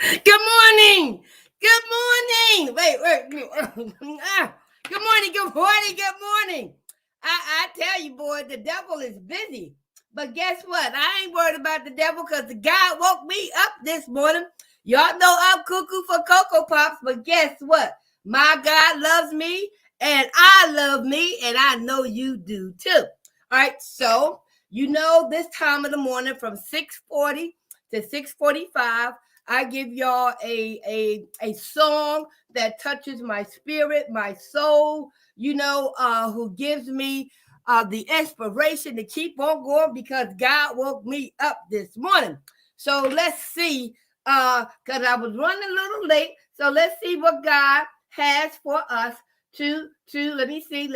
Good morning. Good morning. Wait. Good morning. Good morning. Good morning. I tell you, boy, the devil is busy. But guess what? I ain't worried about the devil because the God woke me up this morning. Y'all know I'm cuckoo for Cocoa Pops, but guess what? My God loves me, and I love me, and I know you do too. All right, so this time of the morning from 6:40 to 6:45. I give y'all a song that touches my spirit, my soul, who gives me the inspiration to keep on going because God woke me up this morning. So let's see, because I was running a little late. So let's see what God has for us to let me see.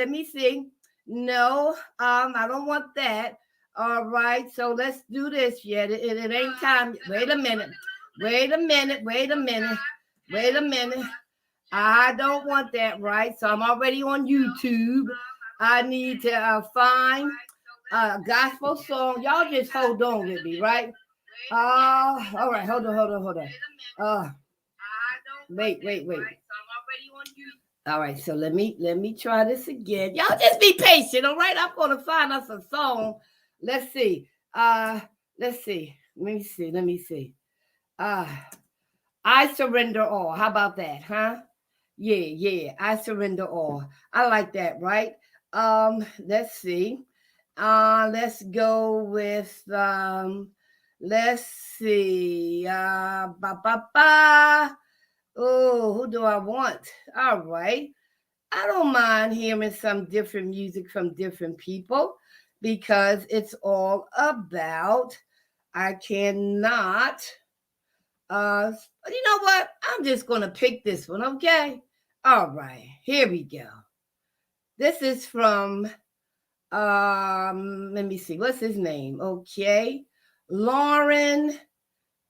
No, I don't want that. All right, so let's do this yet. It ain't time. Wait a minute. I don't want that, right? So I'm already on YouTube. I need to find a gospel song. Y'all just hold on with me, right? All right, hold on. Wait. All right, so let me try this again. Y'all just be patient, all right? I'm gonna find us a song. Let's see. Let's see. Let me see. I surrender all. How about that, huh? Yeah. I surrender all. I like that, right? Let's see. Let's go with let's see. Oh, who do I want? All right. I don't mind hearing some different music from different people because it's all about I cannot you know what? I'm just gonna pick this one, okay? All right, here we go. This is from let me see, what's his name? Okay, Lauren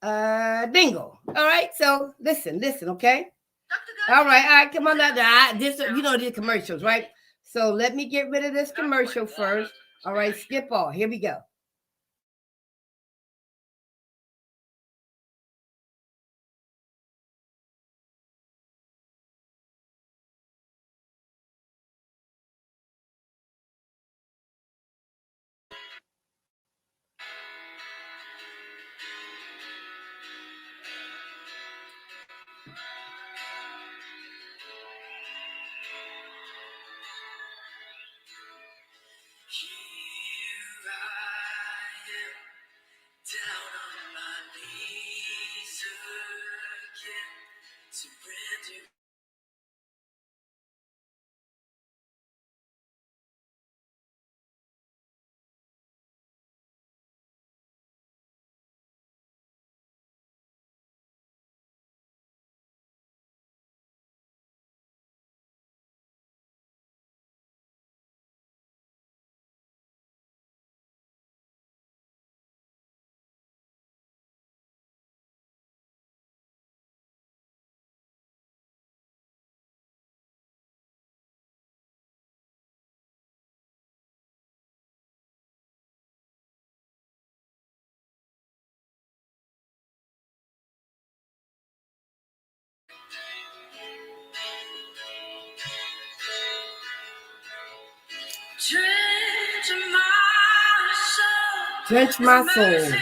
Dingle. All right, so listen, okay? All right, come on now. This these commercials, right? So let me get rid of this commercial first. All right, skip all. Here we go. Here I am, down on my knees again, surrender. Drench my soul.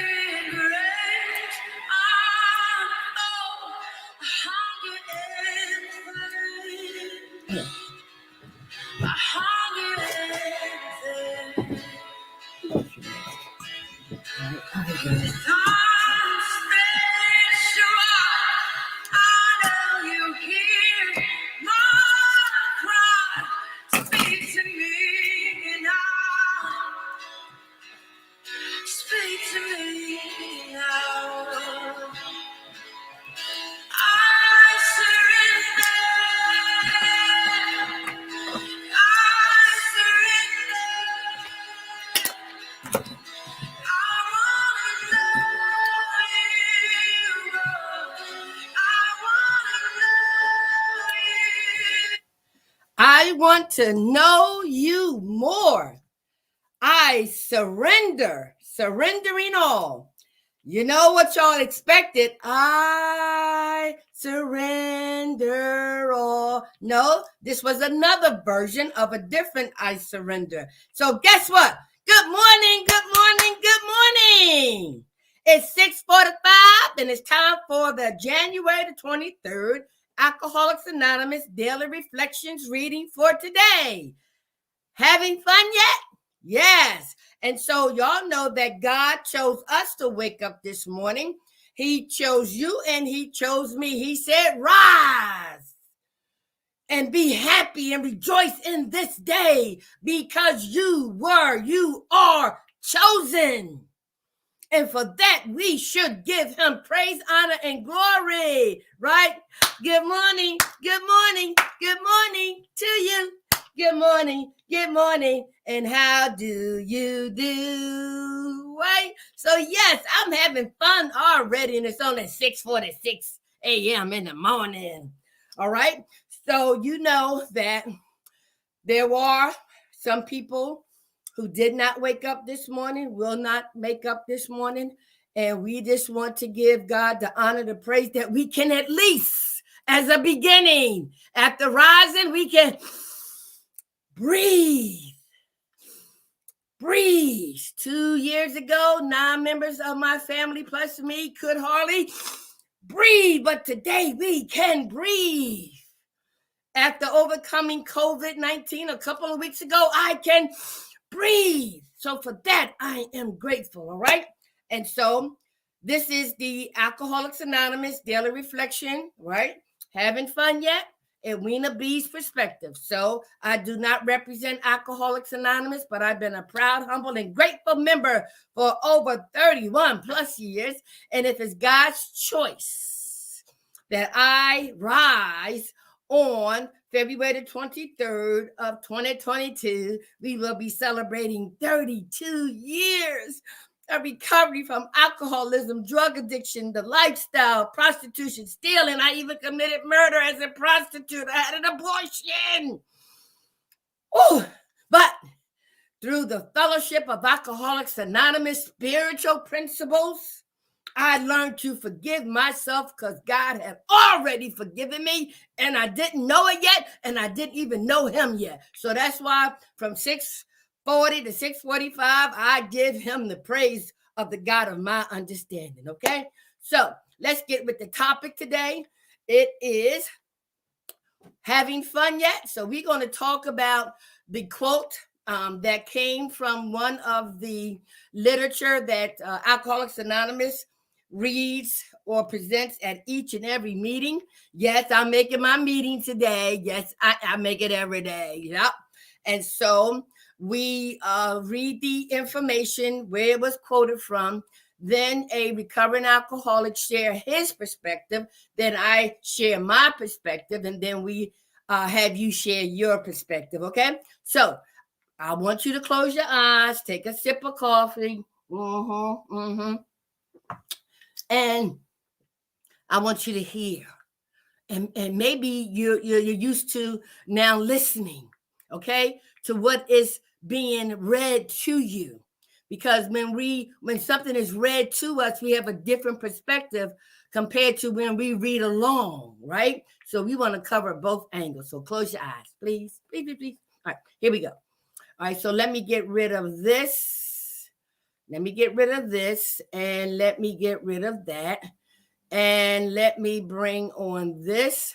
I want to know you more. I surrendering all. You know what y'all expected? I surrender all. No, this was another version of a different I surrender. So guess what? Good morning, good morning, good morning. It's 6:45 and it's time for the January the 23rd Alcoholics Anonymous Daily Reflections reading for today. Having fun yet? Yes. And so y'all know that God chose us to wake up this morning. He chose you and he chose me. He said, rise and be happy and rejoice in this day because you are chosen. And for that, we should give him praise, honor, and glory, right? Good morning, good morning, good morning to you. Good morning, and how do you do? Right? So, yes, I'm having fun already, and it's only 6:46 a.m. in the morning. All right? So, you know that there are some people who did not wake up this morning, will not make up this morning. And we just want to give God the honor, the praise that we can at least, as a beginning, after rising, we can breathe. Breathe. 2 years ago, 9 members of my family plus me could hardly breathe, but today we can breathe. After overcoming COVID-19 a couple of weeks ago, I can breathe. So for that, I am grateful, all right? And so this is the Alcoholics Anonymous Daily Reflection, right? Having fun yet? Edwina B's perspective. So I do not represent Alcoholics Anonymous, but I've been a proud, humble, and grateful member for over 31 plus years. And if it's God's choice that I rise on February the 23rd of 2022, we will be celebrating 32 years of recovery from alcoholism, drug addiction, the lifestyle, prostitution, stealing. I even committed murder as a prostitute. I had an abortion. Ooh, but through the fellowship of Alcoholics Anonymous spiritual principles, I learned to forgive myself because God had already forgiven me and I didn't know it yet and I didn't even know him yet. So that's why from 6:40 to 6:45, I give him the praise of the God of my understanding, okay? So let's get with the topic today. It is having fun yet? So we're going to talk about the quote that came from one of the literature that Alcoholics Anonymous reads or presents at each and every meeting. Yes, I'm making my meeting today. Yes, I make it every day. Yep. And so we read the information where it was quoted from. Then a recovering alcoholic share his perspective. Then I share my perspective. And then we have you share your perspective. Okay. So I want you to close your eyes, take a sip of coffee. And I want you to hear. And maybe you're used to now listening, okay, to what is being read to you. Because when something is read to us, we have a different perspective compared to when we read along, right? So we want to cover both angles. So close your eyes, please. Please, please, please. All right, here we go. All right, so let me get rid of this. Let me get rid of this, and let me get rid of that. And let me bring on this,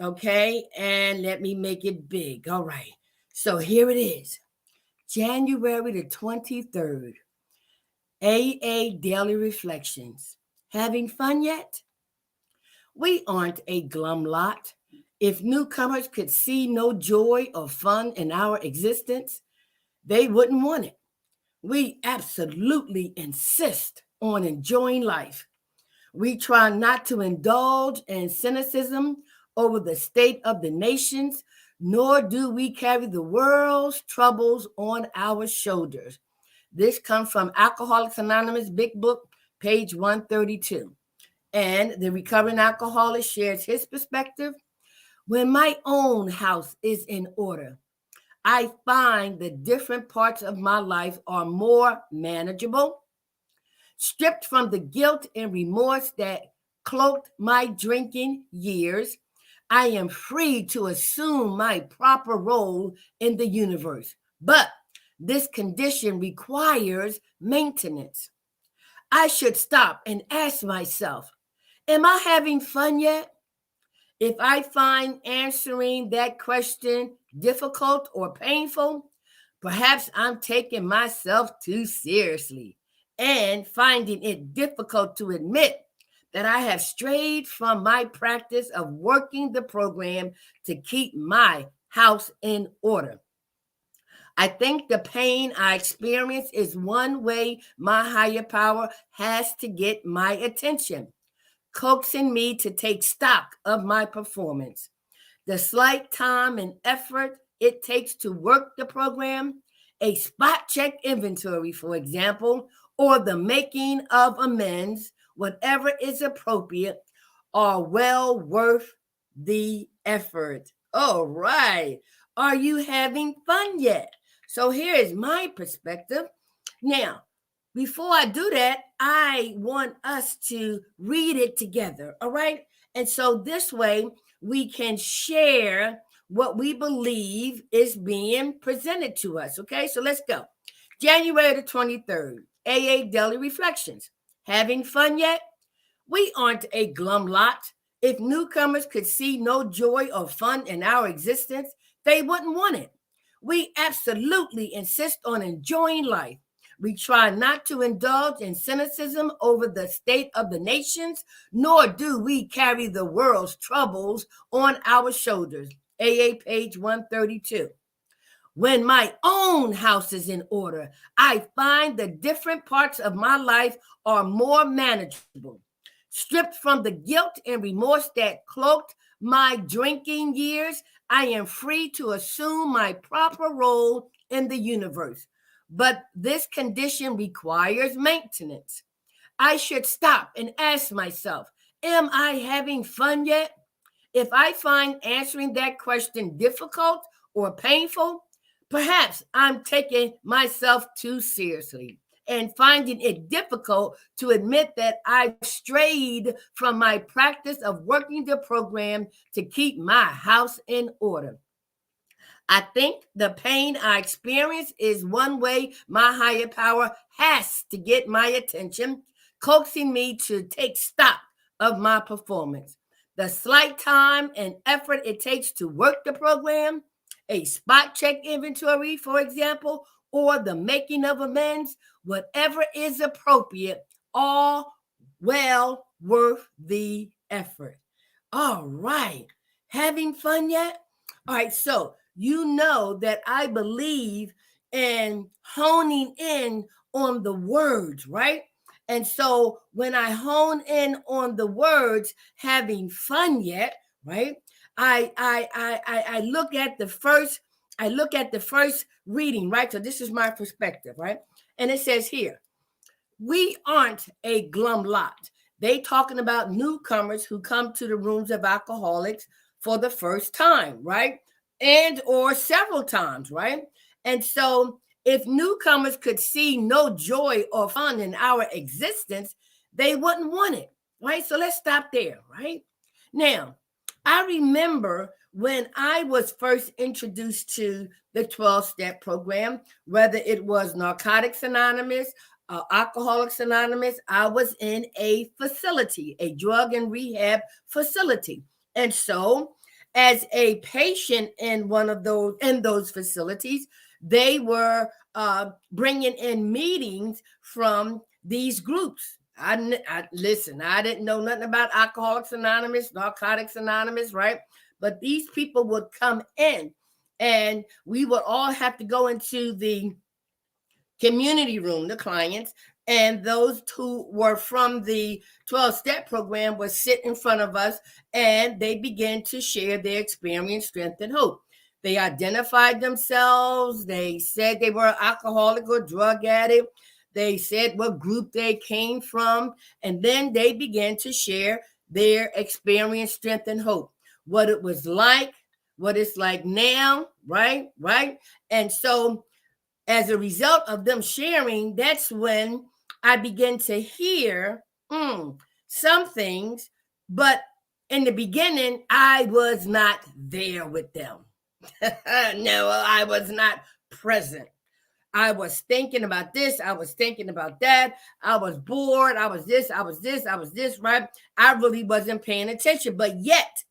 okay? And let me make it big. All right. So here it is. January the 23rd. AA Daily Reflections. Having fun yet? We aren't a glum lot. If newcomers could see no joy or fun in our existence, they wouldn't want it. We absolutely insist on enjoying life. We try not to indulge in cynicism over the state of the nations, nor do we carry the world's troubles on our shoulders. This comes from Alcoholics Anonymous Big Book, page 132. And the recovering alcoholic shares his perspective. When my own house is in order, I find the different parts of my life are more manageable. Stripped from the guilt and remorse that cloaked my drinking years, I am free to assume my proper role in the universe. But this condition requires maintenance. I should stop and ask myself, am I having fun yet? If I find answering that question difficult or painful, perhaps I'm taking myself too seriously and finding it difficult to admit that I have strayed from my practice of working the program to keep my house in order. I think the pain I experience is one way my higher power has to get my attention, coaxing me to take stock of my performance. The slight time and effort it takes to work the program, a spot check inventory, for example, or the making of amends, whatever is appropriate, are well worth the effort. All right. Are you having fun yet? So here is my perspective. Now, before I do that, I want us to read it together. All right. And so this way we can share what we believe is being presented to us. Okay. So let's go. January the 23rd, AA Daily Reflections. Having fun yet? We aren't a glum lot. If newcomers could see no joy or fun in our existence, they wouldn't want it. We absolutely insist on enjoying life. We try not to indulge in cynicism over the state of the nations, nor do we carry the world's troubles on our shoulders. AA page 132. When my own house is in order, I find the different parts of my life are more manageable. Stripped from the guilt and remorse that cloaked my drinking years, I am free to assume my proper role in the universe. But this condition requires maintenance. I should stop and ask myself, am I having fun yet? If I find answering that question difficult or painful, perhaps I'm taking myself too seriously and finding it difficult to admit that I've strayed from my practice of working the program to keep my house in order. I think the pain I experience is one way my higher power has to get my attention, coaxing me to take stock of my performance. The slight time and effort it takes to work the program, a spot check inventory, for example, or the making of amends, whatever is appropriate, all well worth the effort. All right. Having fun yet? All right. So, you know that I believe in honing in on the words, right? And so when I hone in on the words, having fun yet, right? I look at the first reading, right? So this is my perspective, right? And it says here, we aren't a glum lot. They talking about newcomers who come to the rooms of alcoholics for the first time, right? And or several times, right? And so if newcomers could see no joy or fun in our existence, they wouldn't want it, right? So let's stop there, right? Now, I remember when I was first introduced to the 12-step program, whether it was Narcotics Anonymous, Alcoholics Anonymous, I was in a facility, a drug and rehab facility. And so as a patient in one of those facilities, they were bringing in meetings from these groups. Listen, I didn't know nothing about Alcoholics Anonymous, Narcotics Anonymous, right? But these people would come in and we would all have to go into the community room, the clients, and those who were from the 12-step program would sit in front of us and they began to share their experience, strength, and hope. They identified themselves. They said they were alcoholic or drug addict. They said what group they came from. And then they began to share their experience, strength, and hope. What it was like, what it's like now, right? And so as a result of them sharing, that's when I began to hear some things, but in the beginning, I was not there with them. No, I was not present. I was thinking about this. I was thinking about that. I was bored. I was this, right? I really wasn't paying attention. But yet,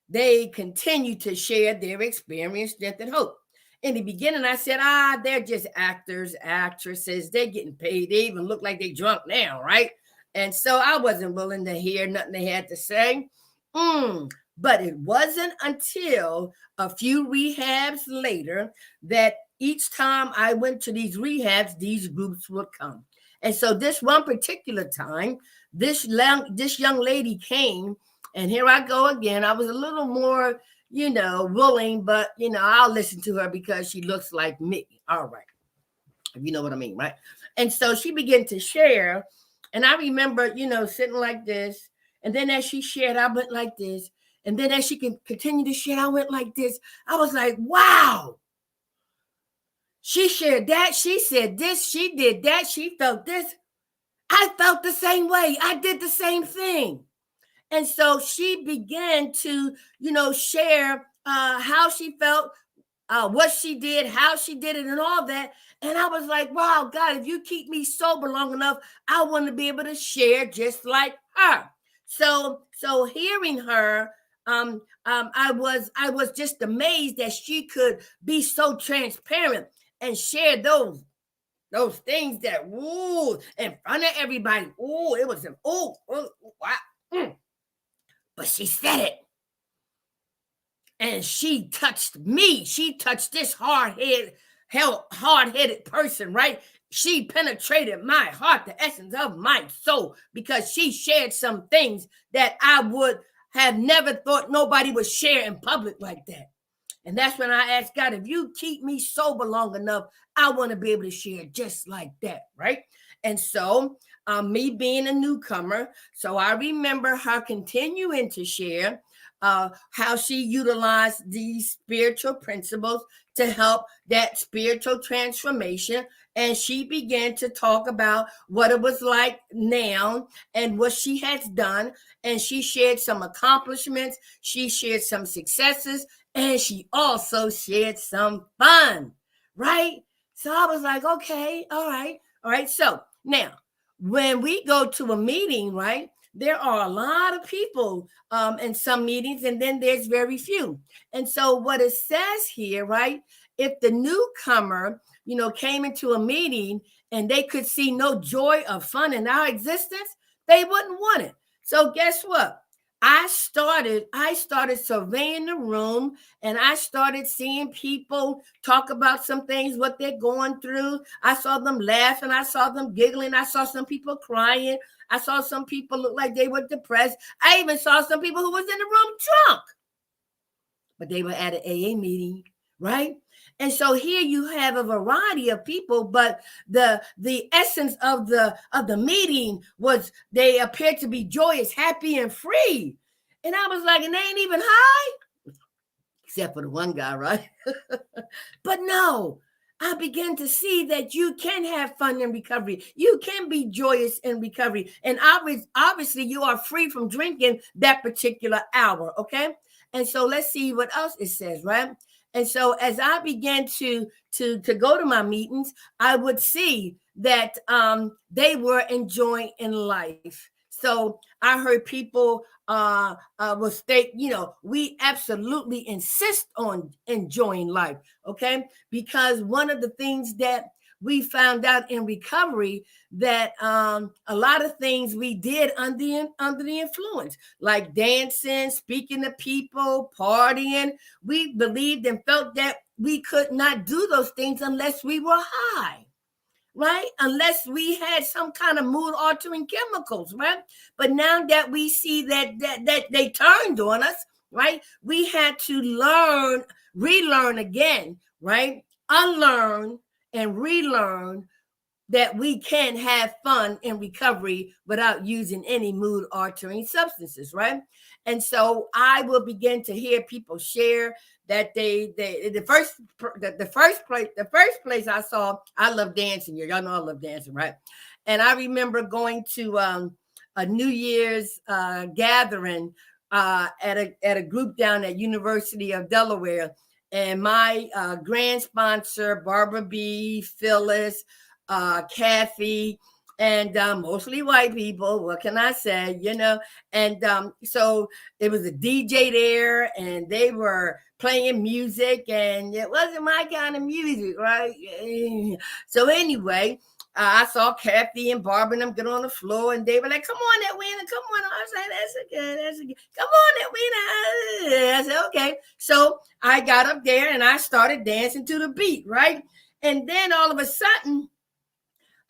they continue to share their experience, strength, and hope. In the beginning, I said, they're just actors, actresses. They're getting paid. They even look like they drunk now, right? And so I wasn't willing to hear nothing they had to say. But it wasn't until a few rehabs later that each time I went to these rehabs, these groups would come. And so this one particular time, this young lady came, and here I go again. I was a little more, willing, but, I'll listen to her because she looks like me. All right. You know what I mean, right? And so she began to share, and I remember, sitting like this, and then as she shared, I went like this. And then as she can continue to share, I went like this. I was like, wow. She shared that. She said this. She did that. She felt this. I felt the same way. I did the same thing. And so she began to, share how she felt, what she did, how she did it, and all that. And I was like, wow, God, if you keep me sober long enough, I want to be able to share just like her. So hearing her, I was just amazed that she could be so transparent and share those things that in front of everybody. It was wow. But she said it. And she touched me. She touched this hard-headed person, right? She penetrated my heart, the essence of my soul, because she shared some things that I would have never thought nobody would share in public like that. And that's when I asked God, if you keep me sober long enough, I want to be able to share just like that, right? And so, me being a newcomer, so I remember her continuing to share how she utilized these spiritual principles to help that spiritual transformation. And she began to talk about what it was like now and what she has done. And she shared some accomplishments. She shared some successes. And she also shared some fun, right? So I was like, okay, all right. So now, when we go to a meeting, right, there are a lot of people in some meetings, and then there's very few. And so what it says here, right, if the newcomer, came into a meeting and they could see no joy or fun in our existence, they wouldn't want it. So guess what? I started surveying the room, and I started seeing people talk about some things, what they're going through. I saw them laughing. I saw them giggling. I saw some people crying. I saw some people look like they were depressed. I even saw some people who was in the room drunk, but they were at an AA meeting, right? And so here you have a variety of people, but the essence of the meeting was they appeared to be joyous, happy, and free. And I was like, and they ain't even high, except for the one guy, right? But no, I began to see that you can have fun in recovery. You can be joyous in recovery. And obviously you are free from drinking that particular hour, okay? And so let's see what else it says, right? And so as I began to go to my meetings, I would see that they were enjoying in life. So I heard people will state, we absolutely insist on enjoying life, okay? Because one of the things that we found out in recovery that a lot of things we did under the influence, like dancing, speaking to people, partying. We believed and felt that we could not do those things unless we were high, right? Unless we had some kind of mood altering chemicals, right? But now that we see that they turned on us, right? We had to relearn again, right? Unlearn and relearn that we can have fun in recovery without using any mood altering substances, right? And so I will begin to hear people share that the first place I saw, I love dancing. Y'all know I love dancing, right? And I remember going to a New Year's gathering at a group down at University of Delaware, and my grand sponsor, Barbara B, Phyllis, Kathy, and mostly white people. What can I say? And so it was a DJ there, and they were playing music, and it wasn't my kind of music, right? So anyway, I saw Kathy and Barbara and them get on the floor, and they were like, "Come on, Edwina, come on." I was like, "That's good. Come on, Edwina." I said, "Okay." So I got up there and I started dancing to the beat, right? And then all of a sudden,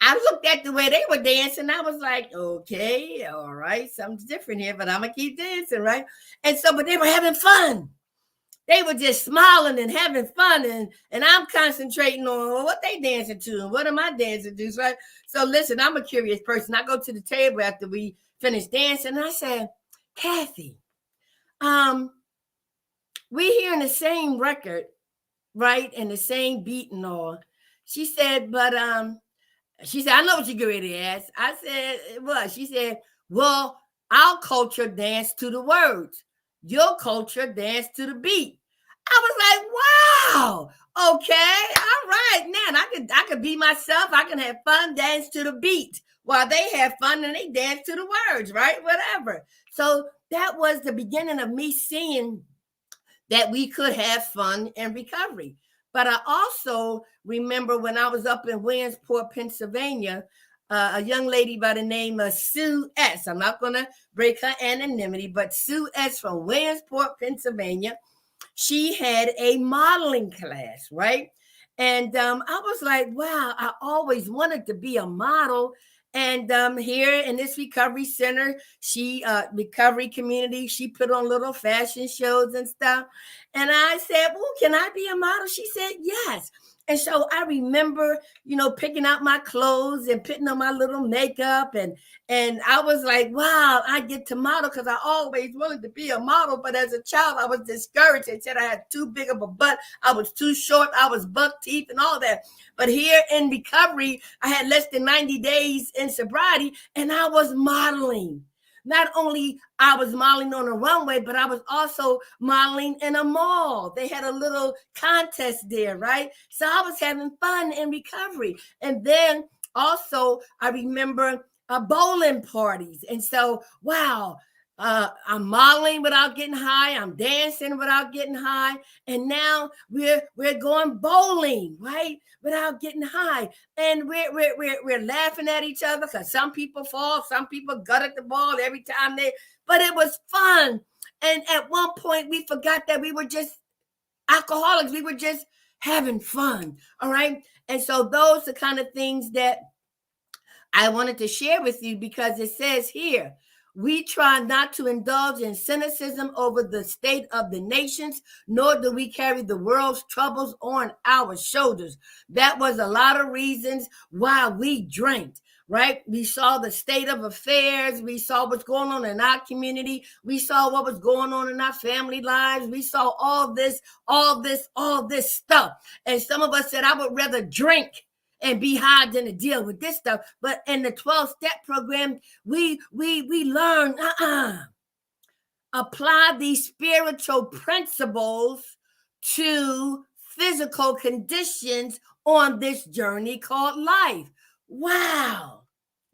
I looked at the way they were dancing. I was like, "Okay, all right, something's different here, but I'm gonna keep dancing, right?" And so, but they were having fun. They were just smiling and having fun, and I'm concentrating on what they dancing to and what am I dancing to, right? So listen, I'm a curious person. I go to the table after we finish dancing, and I said, "Kathy, we hearing the same record, right, and the same beat and all." She said, "But she said, I know what you're ready to ask." I said, "What?" She said, "Well, our culture dance to the words. Your culture dance to the beat." I was like, "Wow, okay, all right. Now I could be myself. I can have fun, dance to the beat while they have fun and they dance to the words, right? Whatever." So that was the beginning of me seeing that we could have fun in recovery. But I also remember when I was up in Williamsport, Pennsylvania, a young lady by the name of Sue S. I'm not going to break her anonymity, but Sue S. from Williamsport, Pennsylvania. She had a modeling class, right? And I was like, wow, I always wanted to be a model. And here in this recovery center, she recovery community, she put on little fashion shows and stuff. And I said, "Well, can I be a model?" She said, "Yes." And so I remember, picking out my clothes and putting on my little makeup, and I was like, wow, I get to model because I always wanted to be a model. But as a child, I was discouraged. They said I had too big of a butt. I was too short. I was buck teeth and all that. But here in recovery, I had less than 90 days in sobriety, and I was modeling. Not only I was modeling on a runway, but I was also modeling in a mall. They had a little contest there, right? So I was having fun in recovery. And then also I remember bowling parties. And so, wow, I'm modeling without getting high. I'm dancing without getting high. And now we're going bowling, right? Without getting high. And we're laughing at each other because some people fall, some people gut at the ball every time but it was fun. And at one point we forgot that we were just alcoholics. We were just having fun. All right. And so those are kind of things that I wanted to share with you because it says here, we try not to indulge in cynicism over the state of the nations, nor do we carry the world's troubles on our shoulders. That was a lot of reasons why we drank, right? We saw the state of affairs. We saw what's going on in our community. We saw what was going on in our family lives. We saw all this stuff. And some of us said, I would rather drink and be high than to deal with this stuff. But in the 12-step program, we learn apply these spiritual principles to physical conditions on this journey called life. Wow,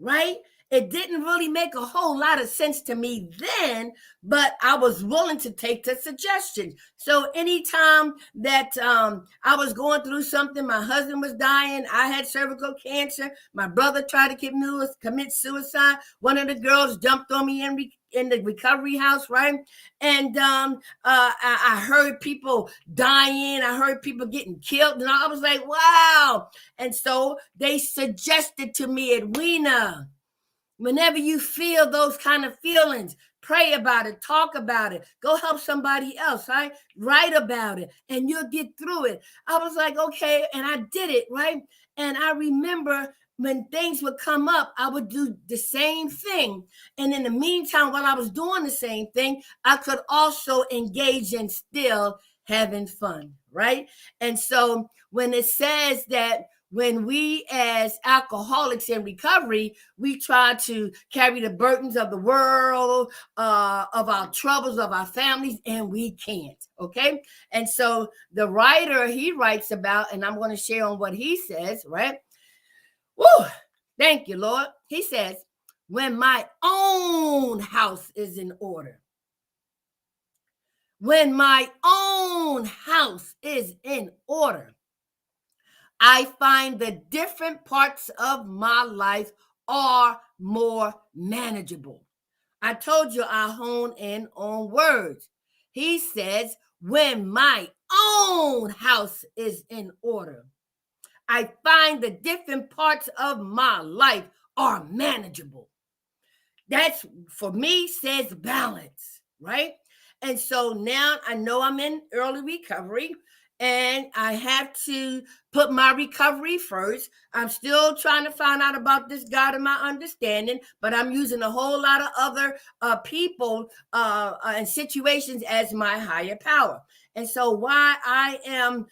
right? It didn't really make a whole lot of sense to me then, but I was willing to take the suggestions. So anytime that I was going through something, my husband was dying, I had cervical cancer, my brother tried to commit suicide, one of the girls jumped on me in the recovery house, right? And I heard people dying, I heard people getting killed, and I was like, wow. And so they suggested to me, Edwina, whenever you feel those kind of feelings, pray about it, talk about it, go help somebody else, right? Write about it, and you'll get through it. I was like, okay, and I did it, right? And I remember when things would come up, I would do the same thing. And in the meantime, while I was doing the same thing, I could also engage in still having fun, right? And so when it says that when we as alcoholics in recovery, we try to carry the burdens of the world, of our troubles, of our families, and we can't, okay? And so the writer, he writes about, and I'm going to share on what he says, right? Woo! Thank you, Lord. He says, when my own house is in order, when my own house is in order, I find the different parts of my life are more manageable. I told you I hone in on words. He says, when my own house is in order, I find the different parts of my life are manageable. That's, for me, says balance, right? And so now I know I'm in early recovery and I have to put my recovery first. I'm still trying to find out about this God of my understanding, but I'm using a whole lot of other people and situations as my higher power. And so why I am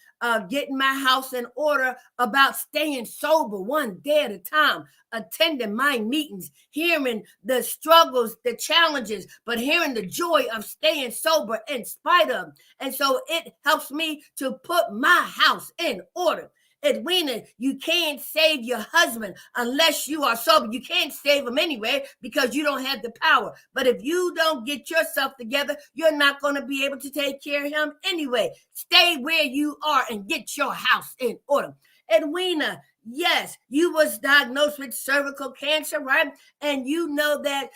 getting my house in order about staying sober one day at a time, attending my meetings, hearing the struggles, the challenges, but hearing the joy of staying sober in spite of. And so it helps me to put my house in order. Edwina, you can't save your husband unless you are sober. You can't save him anyway because you don't have the power. But if you don't get yourself together, you're not going to be able to take care of him anyway. Stay where you are and get your house in order. Edwina, yes, you was diagnosed with cervical cancer, right? And you know that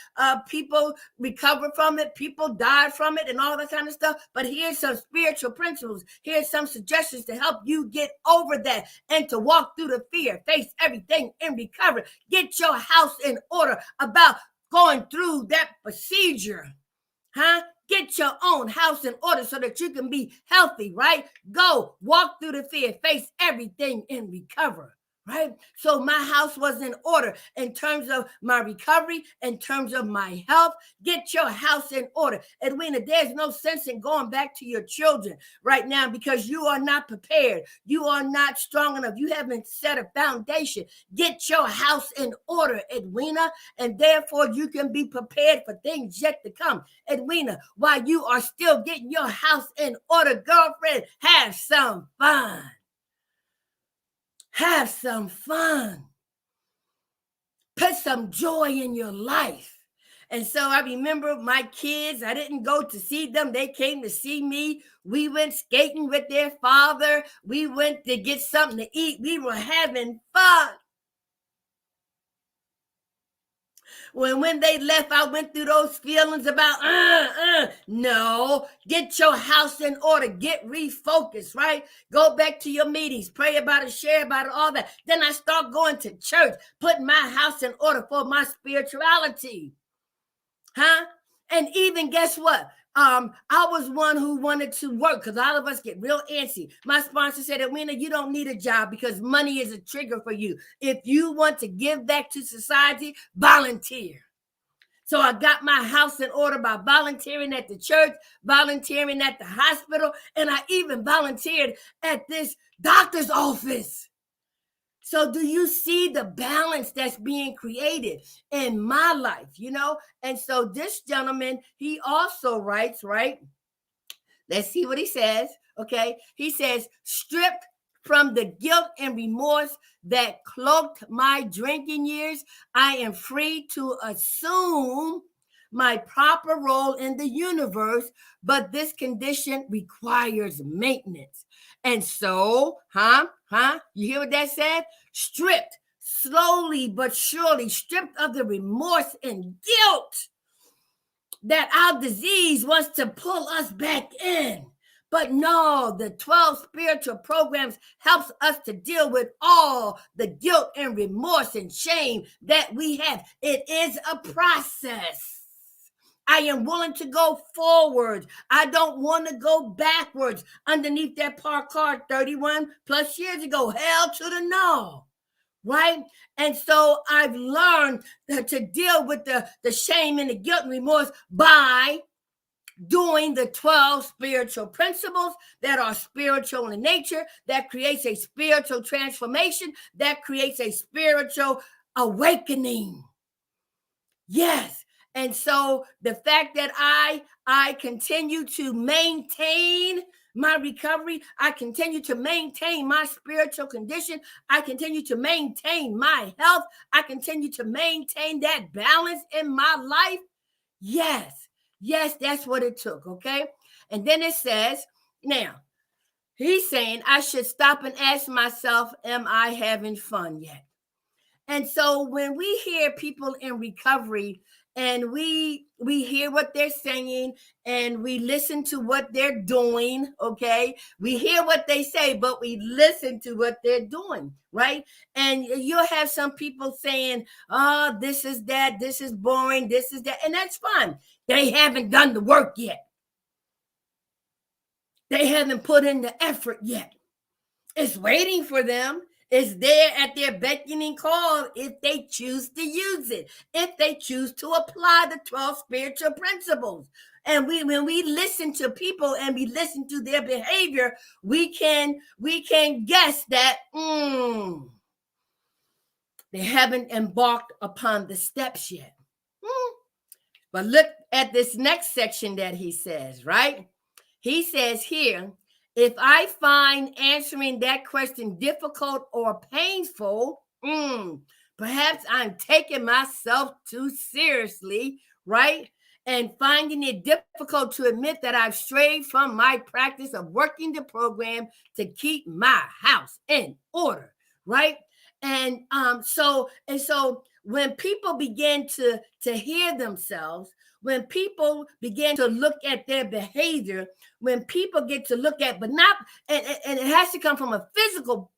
people recover from it, people die from it, and all that kind of stuff. But here's some spiritual principles. Here's some suggestions to help you get over that and to walk through the fear, face everything in recovery. Get your house in order about going through that procedure, huh? Get your own house in order so that you can be healthy, right? Go walk through the fear, face everything and recover, right? So my house was in order in terms of my recovery, in terms of my health. Get your house in order. Edwina, there's no sense in going back to your children right now because you are not prepared. You are not strong enough. You haven't set a foundation. Get your house in order, Edwina, and therefore you can be prepared for things yet to come. Edwina, while you are still getting your house in order, girlfriend, have some fun. Have some fun. Put some joy in your life. And so I remember my kids, I didn't go to see them. They came to see me. We went skating with their father. We went to get something to eat. We were having fun. When they left, I went through those feelings about, no, get your house in order, get refocused, right? Go back to your meetings, pray about it, share about it, all that. Then I start going to church, putting my house in order for my spirituality, huh? And even guess what? I was one who wanted to work because all of us get real antsy. My sponsor said, Edwina, you don't need a job because money is a trigger for you. If you want to give back to society, volunteer. So I got my house in order by volunteering at the church, volunteering at the hospital, and I even volunteered at this doctor's office. So do you see the balance that's being created in my life, you know? And so this gentleman, he also writes, right? Let's see what he says, okay? He says, stripped from the guilt and remorse that cloaked my drinking years, I am free to assume my proper role in the universe, but this condition requires maintenance. And so, you hear what that said? Stripped, slowly but surely, stripped of the remorse and guilt that our disease wants to pull us back in. But no, the 12 spiritual programs helps us to deal with all the guilt and remorse and shame that we have. It is a process. I am willing to go forward. I don't want to go backwards underneath that park car 31 plus years ago. Hell to the no. right? And so I've learned to deal with the shame and the guilt and remorse by doing the 12 spiritual principles that are spiritual in nature, that creates a spiritual transformation, that creates a spiritual awakening. Yes. And so the fact that I continue to maintain my recovery, I continue to maintain my spiritual condition, I continue to maintain my health, I continue to maintain that balance in my life. Yes, that's what it took, okay? And then it says, now, he's saying I should stop and ask myself, am I having fun yet? And so when we hear people in recovery and we hear what they're saying and we listen to what they're doing, okay? We hear what they say, but we listen to what they're doing, right? And you'll have some people saying, oh, this is that, this is boring, this is that, and that's fine. They haven't done the work yet. They haven't put in the effort yet. It's waiting for them. It's there at their beckoning call if they choose to use it, if they choose to apply the 12 spiritual principles. And when we listen to people and we listen to their behavior, we can guess that they haven't embarked upon the steps yet. But look at this next section that he says, right? He says here, if I find answering that question difficult or painful, perhaps I'm taking myself too seriously, right? And finding it difficult to admit that I've strayed from my practice of working the program to keep my house in order, right? And so when people begin to hear themselves, when people begin to look at their behavior, when people get to look at, but not, and it has to come from a physical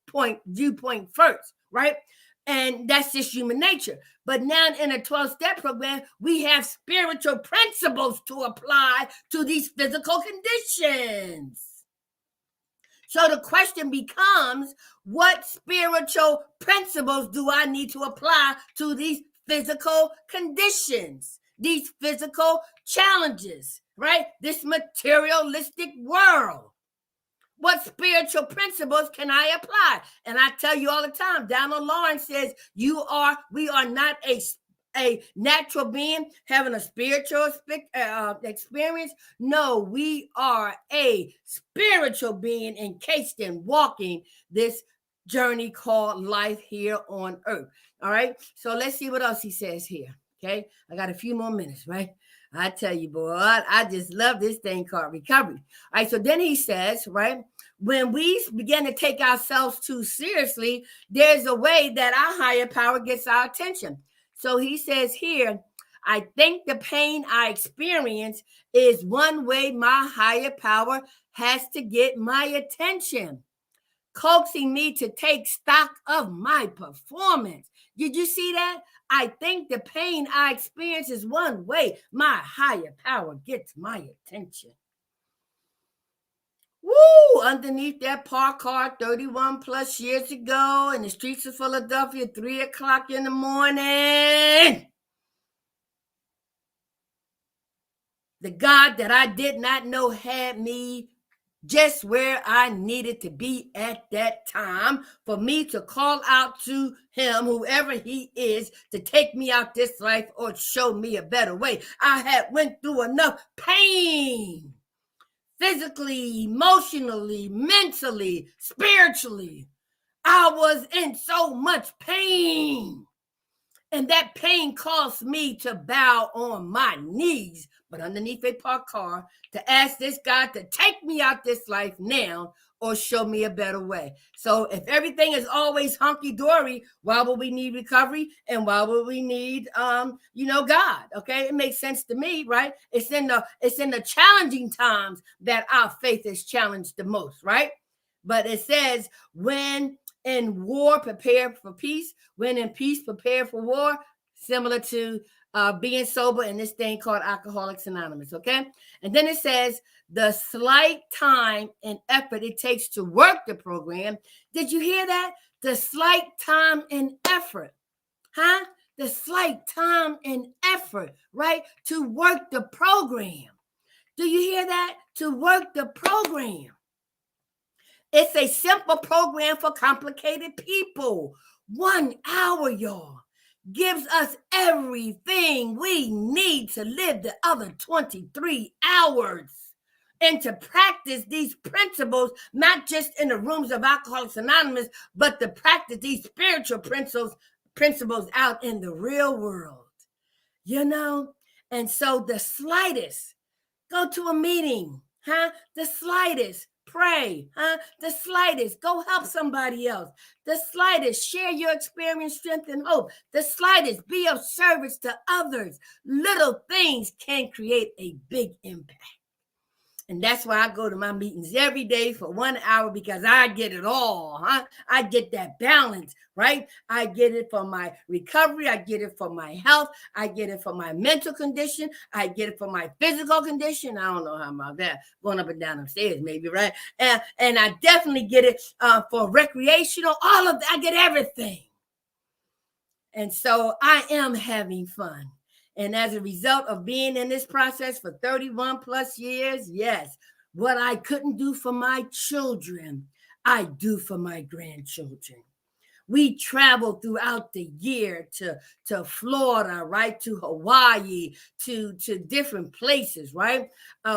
viewpoint first, right? And that's just human nature. But now in a 12-step program, we have spiritual principles to apply to these physical conditions. So the question becomes, what spiritual principles do I need to apply to these physical conditions, these physical challenges, right? This materialistic world. What spiritual principles can I apply? And I tell you all the time, Donald Lawrence says, we are not a natural being having a spiritual experience. No, we are a spiritual being encased in walking this journey called life here on earth. All right. So let's see what else he says here. Okay. I got a few more minutes, right? I tell you, boy, I just love this thing called recovery. All right. So then he says, right, when we begin to take ourselves too seriously, there's a way that our higher power gets our attention. So he says here, I think the pain I experience is one way my higher power has to get my attention, coaxing me to take stock of my performance. Did you see that? I think the pain I experience is one way my higher power gets my attention. Woo! Underneath that parked car 31 plus years ago in the streets of Philadelphia, 3 o'clock in the morning. The God that I did not know had me just where I needed to be at that time for me to call out to him, whoever he is, to take me out this life or show me a better way. I had went through enough pain, physically, emotionally, mentally, spiritually. I was in so much pain. And that pain caused me to bow on my knees, but underneath a parked car, to ask this God to take me out this life now or show me a better way. So if everything is always hunky-dory, why would we need recovery? And why would we need, God? Okay, it makes sense to me, right? It's in the challenging times that our faith is challenged the most, right? But it says, when in war, prepare for peace. When in peace, prepare for war. Similar to being sober in this thing called Alcoholics Anonymous, okay? And then it says, the slight time and effort it takes to work the program. Did you hear that? The slight time and effort, the slight time and effort, right? To work the program. Do you hear that? To work the program. It's a simple program for complicated people. 1 hour, y'all, gives us everything we need to live the other 23 hours. And to practice these principles, not just in the rooms of Alcoholics Anonymous, but to practice these spiritual principles out in the real world. You know? And so the slightest, go to a meeting, the slightest, pray, the slightest, go help somebody else. The slightest, share your experience, strength, and hope. The slightest, be of service to others. Little things can create a big impact. And that's why I go to my meetings every day for 1 hour, because I get it all, I get that balance, right? I get it for my recovery. I get it for my health. I get it for my mental condition. I get it for my physical condition. I don't know how about that, going up and down the stairs, maybe, right? And I definitely get it for recreational, all of that. I get everything. And so I am having fun. And as a result of being in this process for 31 plus years, yes, what I couldn't do for my children, I do for my grandchildren. We travel throughout the year to Florida, right? To Hawaii, to different places, right?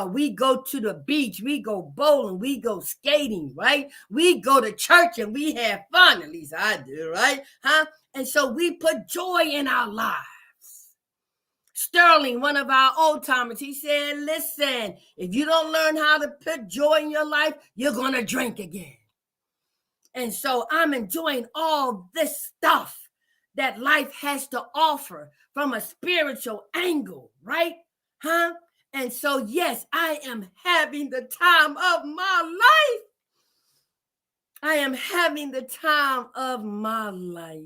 We go to the beach, we go bowling, we go skating, right? We go to church and we have fun, at least I do, right? And so we put joy in our lives. Sterling, one of our old timers, he said, listen, if you don't learn how to put joy in your life, you're going to drink again. And so I'm enjoying all this stuff that life has to offer from a spiritual angle, right? And so, yes, I am having the time of my life. I am having the time of my life.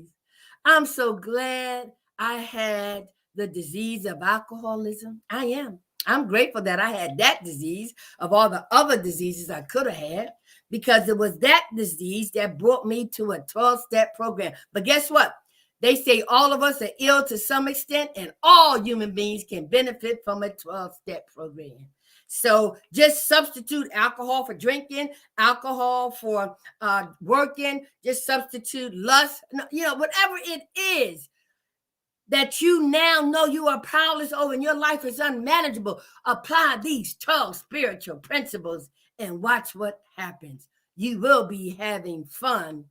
I'm so glad I had the disease of alcoholism. I am. I'm grateful that I had that disease of all the other diseases I could have had, because it was that disease that brought me to a 12-step program. But guess what? They say all of us are ill to some extent, and all human beings can benefit from a 12-step program. So just substitute alcohol for drinking, alcohol for working, just substitute lust, whatever it is that you now know you are powerless over and your life is unmanageable. Apply these 12 spiritual principles and watch what happens. You will be having fun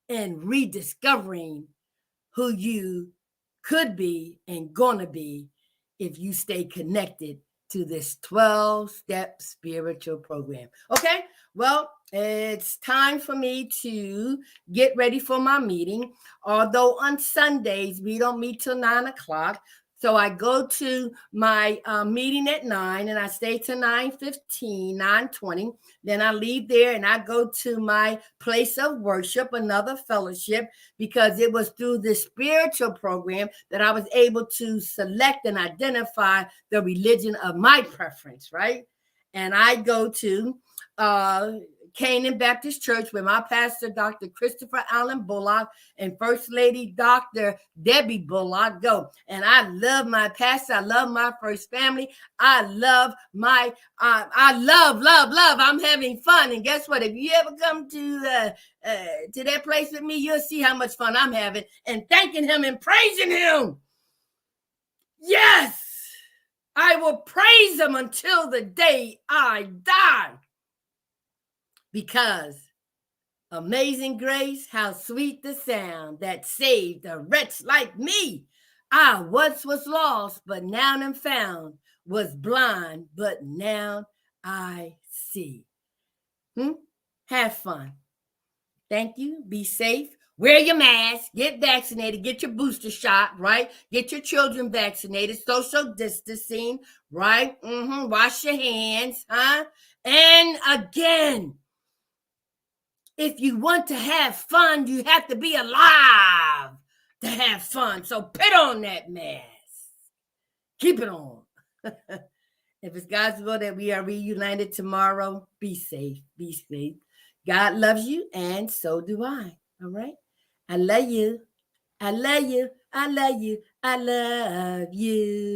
and rediscovering who you could be and gonna be if you stay connected to this 12-step spiritual program. Okay, well, it's time for me to get ready for my meeting. Although on Sundays, we don't meet till 9 o'clock. So I go to my meeting at 9 and I stay till 9:15, 9:20. Then I leave there and I go to my place of worship, another fellowship, because it was through this spiritual program that I was able to select and identify the religion of my preference, right? And I go to Canaan Baptist Church, where my pastor, Dr. Christopher Allen Bullock, and First Lady Dr. Debbie Bullock go. And I love my pastor. I love my first family. I love my, love. I'm having fun. And guess what? If you ever come to that place with me, you'll see how much fun I'm having and thanking him and praising him. Yes, I will praise him until the day I die. Because amazing grace, how sweet the sound that saved a wretch like me. I once was lost, but now am found, was blind, but now I see. Have fun. Thank you. Be safe. Wear your mask. Get vaccinated. Get your booster shot, right? Get your children vaccinated. Social distancing, right? Wash your hands, And again, if you want to have fun, you have to be alive to have fun. So put on that mask. Keep it on. If it's God's will that we are reunited tomorrow, be safe. Be safe. God loves you, and so do I. All right? I love you. I love you. I love you. I love you.